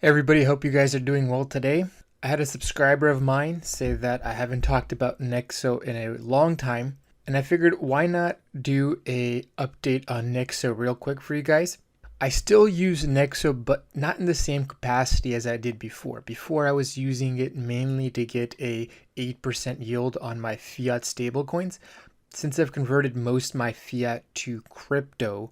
Hey everybody, hope you guys are doing well today. I had a subscriber of mine say that I haven't talked about Nexo in a long time, and I figured why not do a update on Nexo real quick for you guys. I still use Nexo, but not in the same capacity as I did before. Before I was using it mainly to get a 8% yield on my fiat stablecoins. Since I've converted most of my fiat to crypto,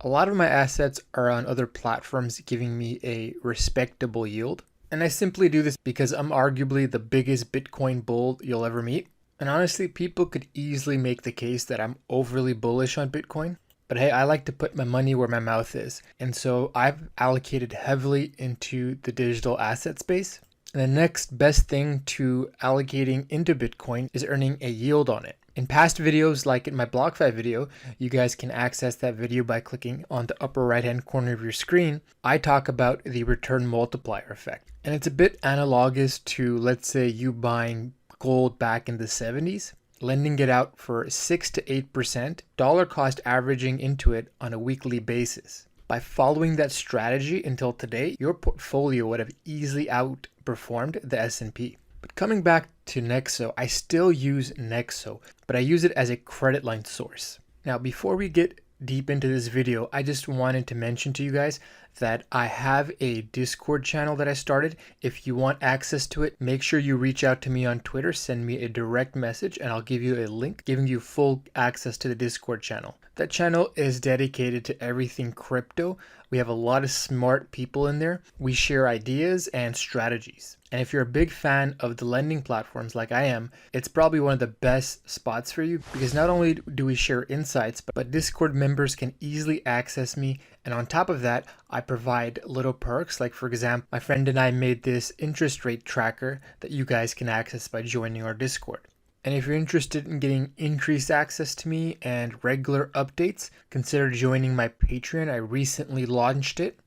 a lot of my assets are on other platforms giving me a respectable yield. And I simply do this because I'm arguably the biggest Bitcoin bull you'll ever meet. And honestly, people could easily make the case that I'm overly bullish on Bitcoin. But hey, I like to put my money where my mouth is. And so I've allocated heavily into the digital asset space. And the next best thing to allocating into Bitcoin is earning a yield on it. In past videos, like in my BlockFi video, you guys can access that video by clicking on the upper right hand corner of your screen. I talk about the return multiplier effect. And it's a bit analogous to, let's say, you buying gold back in the 70s, lending it out for 6 to 8%, dollar cost averaging into it on a weekly basis. By following that strategy until today, your portfolio would have easily outperformed the S&P. But coming back to Nexo, I still use Nexo, but I use it as a credit line source. Now, before we get deep into this video, I just wanted to mention to you guys that I have a Discord channel that I started. If you want access to it, make sure you reach out to me on Twitter, send me a direct message, and I'll give you a link giving you full access to the Discord channel. That channel is dedicated to everything crypto. We have a lot of smart people in there. We share ideas and strategies. And if you're a big fan of the lending platforms like I am, it's probably one of the best spots for you because not only do we share insights, but Discord members can easily access me. And on top of that, I provide little perks. Like for example, my friend and I made this interest rate tracker that you guys can access by joining our Discord. And if you're interested in getting increased access to me and regular updates, consider joining my Patreon. I recently launched it.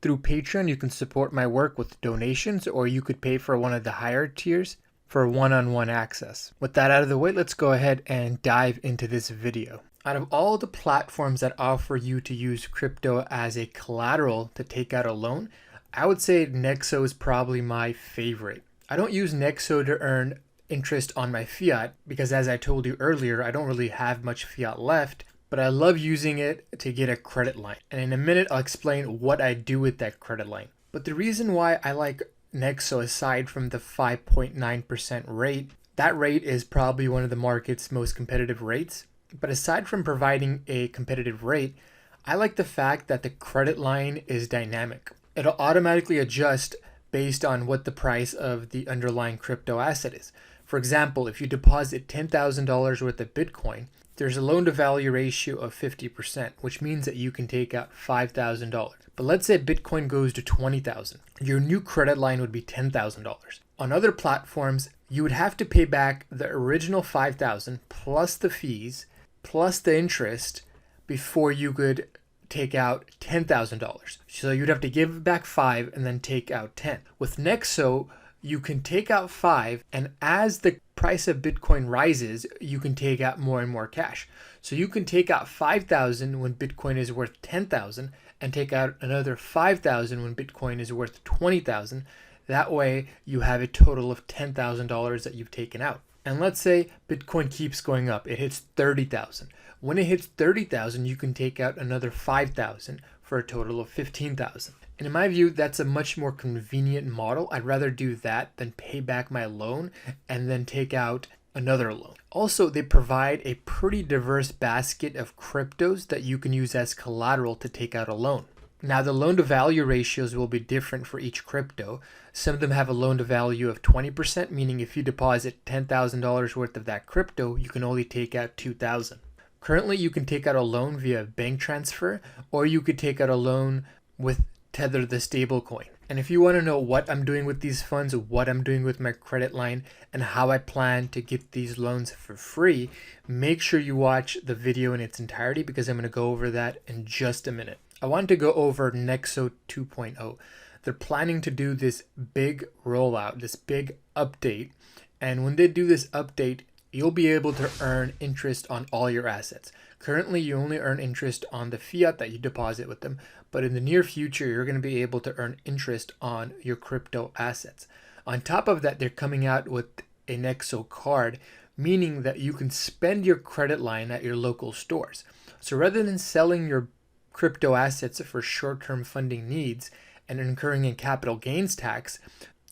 Through Patreon, you can support my work with donations, or you could pay for one of the higher tiers for one-on-one access. With that out of the way, let's go ahead and dive into this video. Out of all the platforms that offer you to use crypto as a collateral to take out a loan, I would say Nexo is probably my favorite. I don't use Nexo to earn interest on my fiat because, as I told you earlier, I don't really have much fiat left, but I love using it to get a credit line. And in a minute, I'll explain what I do with that credit line. But the reason why I like Nexo, aside from the 5.9% rate, that rate is probably one of the market's most competitive rates. But aside from providing a competitive rate, I like the fact that the credit line is dynamic. It'll automatically adjust based on what the price of the underlying crypto asset is. For example, if you deposit $10,000 worth of Bitcoin, there's a loan to value ratio of 50%, which means that you can take out $5,000. But let's say Bitcoin goes to $20,000. Your new credit line would be $10,000. On other platforms, you would have to pay back the original $5,000 plus the fees, plus the interest before you could take out $10,000. So you'd have to give back 5 and then take out 10. With Nexo, you can take out 5, and as the price of Bitcoin rises, you can take out more and more cash. So you can take out 5,000 when Bitcoin is worth 10,000 and take out another 5,000 when Bitcoin is worth 20,000. That way you have a total of $10,000 that you've taken out. And let's say Bitcoin keeps going up. It hits 30,000. When it hits 30,000, you can take out another 5,000 for a total of 15,000. And in my view, that's a much more convenient model. I'd rather do that than pay back my loan and then take out another loan. Also, they provide a pretty diverse basket of cryptos that you can use as collateral to take out a loan. Now, the loan to value ratios will be different for each crypto. Some of them have a loan to value of 20%, meaning if you deposit $10,000 worth of that crypto, you can only take out $2,000. Currently, you can take out a loan via bank transfer, or you could take out a loan with Tether, the stablecoin. And if you want to know what I'm doing with these funds, what I'm doing with my credit line, and how I plan to get these loans for free, make sure you watch the video in its entirety because I'm going to go over that in just a minute. I want to go over Nexo 2.0. They're planning to do this big rollout, this big update. And when they do this update, you'll be able to earn interest on all your assets. Currently, you only earn interest on the fiat that you deposit with them, but in the near future, you're going to be able to earn interest on your crypto assets. On top of that, they're coming out with a Nexo card, meaning that you can spend your credit line at your local stores. So rather than selling your crypto assets for short-term funding needs and incurring a capital gains tax,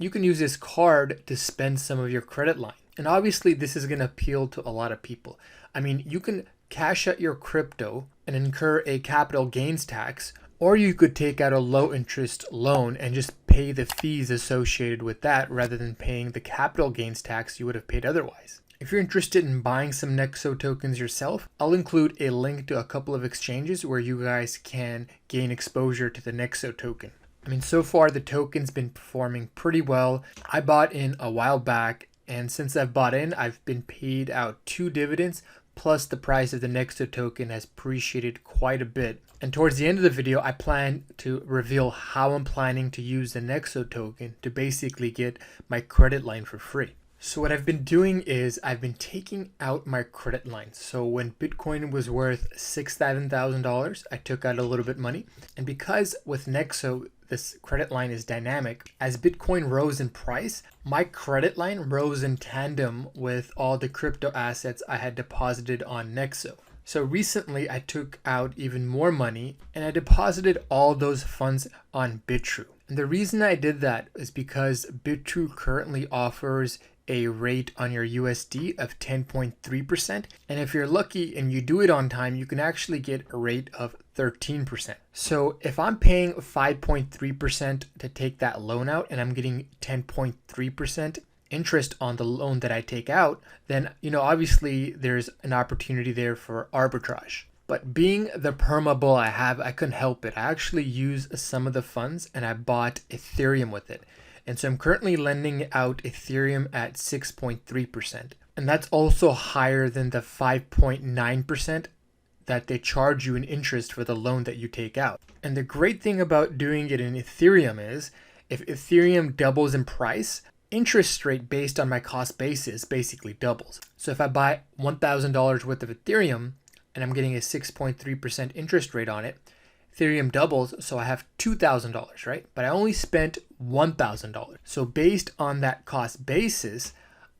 you can use this card to spend some of your credit line. And obviously this is going to appeal to a lot of people. I mean, you can cash out your crypto and incur a capital gains tax, or you could take out a low interest loan and just pay the fees associated with that rather than paying the capital gains tax you would have paid otherwise. If you're interested in buying some Nexo tokens yourself, I'll include a link to a couple of exchanges where you guys can gain exposure to the Nexo token. I mean, so far the token's been performing pretty well. I bought in a while back, and since I've bought in, I've been paid out 2 dividends, plus the price of the Nexo token has appreciated quite a bit. And towards the end of the video, I plan to reveal how I'm planning to use the Nexo token to basically get my credit line for free. So what I've been doing is I've been taking out my credit line. So when Bitcoin was worth $6,000, I took out a little bit money. And because with Nexo, this credit line is dynamic, as Bitcoin rose in price, my credit line rose in tandem with all the crypto assets I had deposited on Nexo. So recently I took out even more money and I deposited all those funds on Bitrue. And the reason I did that is because Bitrue currently offers a rate on your USD of 10.3%. And if you're lucky and you do it on time, you can actually get a rate of 13%. So if I'm paying 5.3% to take that loan out and I'm getting 10.3% interest on the loan that I take out, then, obviously there's an opportunity there for arbitrage. But being the perma bull I have, I couldn't help it. I actually used some of the funds and I bought Ethereum with it. And so I'm currently lending out Ethereum at 6.3%. And that's also higher than the 5.9% that they charge you in interest for the loan that you take out. And the great thing about doing it in Ethereum is if Ethereum doubles in price, interest rate based on my cost basis basically doubles. So if I buy $1,000 worth of Ethereum and I'm getting a 6.3% interest rate on it, Ethereum doubles, so I have $2,000, right? But I only spent $1,000. So based on that cost basis,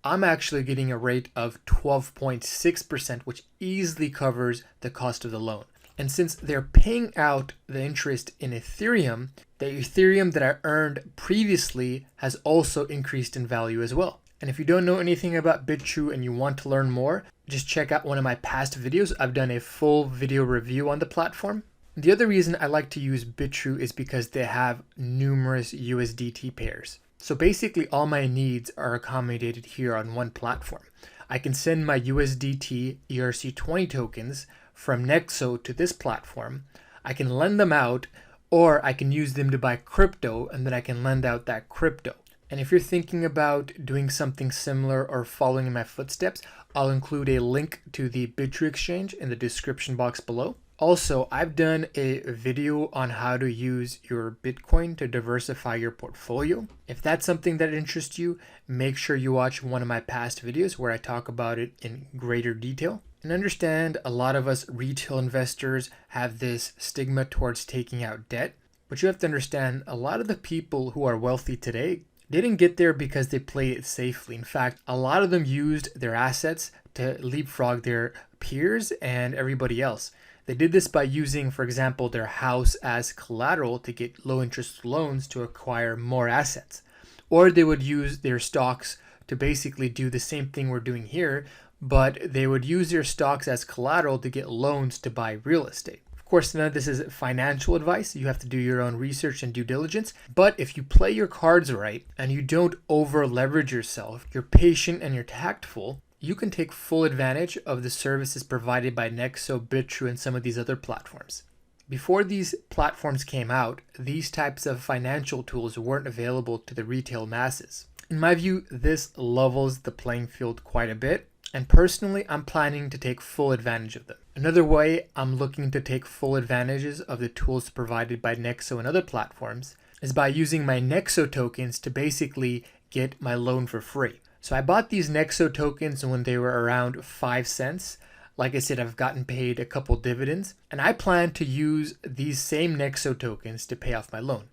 I'm actually getting a rate of 12.6%, which easily covers the cost of the loan. And since they're paying out the interest in Ethereum, the Ethereum that I earned previously has also increased in value as well. And if you don't know anything about Bitrue and you want to learn more, just check out one of my past videos. I've done a full video review on the platform. The other reason I like to use Bitrue is because they have numerous USDT pairs. So basically all my needs are accommodated here on one platform. I can send my USDT ERC20 tokens from Nexo to this platform. I can lend them out, or I can use them to buy crypto and then I can lend out that crypto. And if you're thinking about doing something similar or following in my footsteps, I'll include a link to the Bitrue exchange in the description box below. Also, I've done a video on how to use your Bitcoin to diversify your portfolio. If that's something that interests you, make sure you watch one of my past videos where I talk about it in greater detail. And understand a lot of us retail investors have this stigma towards taking out debt, but you have to understand a lot of the people who are wealthy today didn't get there because they played it safely. In fact, a lot of them used their assets to leapfrog their peers and everybody else. They did this by using, for example, their house as collateral to get low interest loans to acquire more assets. Or they would use their stocks to basically do the same thing we're doing here, but they would use their stocks as collateral to get loans to buy real estate. Of course, none of this is financial advice. You have to do your own research and due diligence. But if you play your cards right and you don't over leverage yourself, you're patient and you're tactful, you can take full advantage of the services provided by Nexo, Bitrue, and some of these other platforms. Before these platforms came out, these types of financial tools weren't available to the retail masses. In my view, this levels the playing field quite a bit, and personally, I'm planning to take full advantage of them. Another way I'm looking to take full advantages of the tools provided by Nexo and other platforms is by using my Nexo tokens to basically get my loan for free. So I bought these Nexo tokens when they were around 5 cents. Like I said, I've gotten paid a couple dividends, and I plan to use these same Nexo tokens to pay off my loan.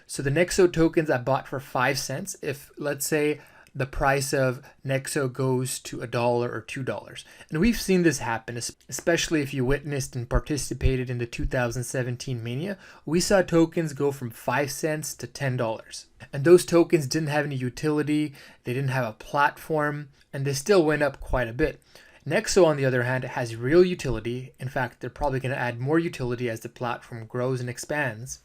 So the Nexo tokens I bought for 5 cents, if let's say the price of Nexo goes to $1 or $2. And we've seen this happen, especially if you witnessed and participated in the 2017 mania. We saw tokens go from 5 cents to $10. And those tokens didn't have any utility, they didn't have a platform, and they still went up quite a bit. Nexo, on the other hand, has real utility. In fact, they're probably going to add more utility as the platform grows and expands.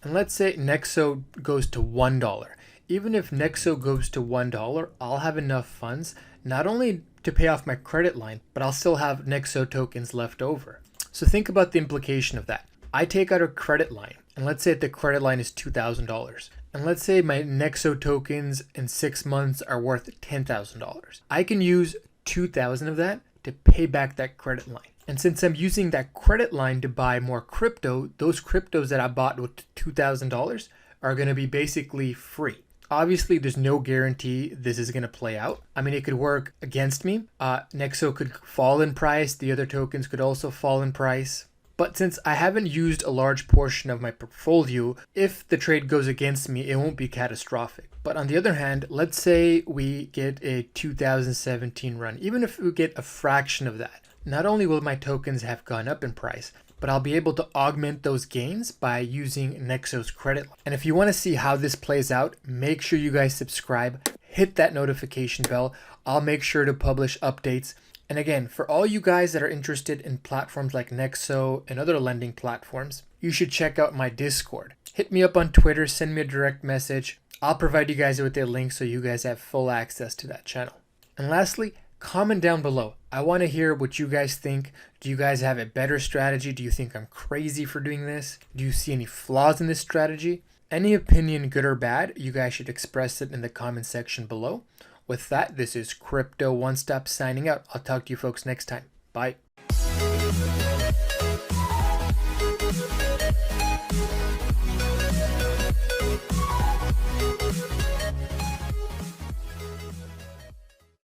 And let's say Nexo goes to $1. Even if Nexo goes to $1, I'll have enough funds not only to pay off my credit line, but I'll still have Nexo tokens left over. So think about the implication of that. I take out a credit line, and let's say the credit line is $2,000. And let's say my Nexo tokens in 6 months are worth $10,000. I can use $2,000 of that to pay back that credit line. And since I'm using that credit line to buy more crypto, those cryptos that I bought with $2,000 are going to be basically free. Obviously, there's no guarantee this is going to play out. I mean, it could work against me. Nexo could fall in price. The other tokens could also fall in price. But since I haven't used a large portion of my portfolio, if the trade goes against me, it won't be catastrophic. But on the other hand, let's say we get a 2017 run. Even if we get a fraction of that, not only will my tokens have gone up in price, but I'll be able to augment those gains by using Nexo's credit line. And if you want to see how this plays out, make sure you guys subscribe, hit that notification bell. I'll make sure to publish updates. And again, for all you guys that are interested in platforms like Nexo and other lending platforms, you should check out my Discord. Hit me up on Twitter, send me a direct message. I'll provide you guys with a link so you guys have full access to that channel. And lastly, comment down below. I want to hear what you guys think. Do you guys have a better strategy? Do you think I'm crazy for doing this? Do you see any flaws in this strategy? Any opinion, good or bad, you guys should express it in the comment section below. With that, this is CryptoOneStop signing out. I'll talk to you folks next time. Bye.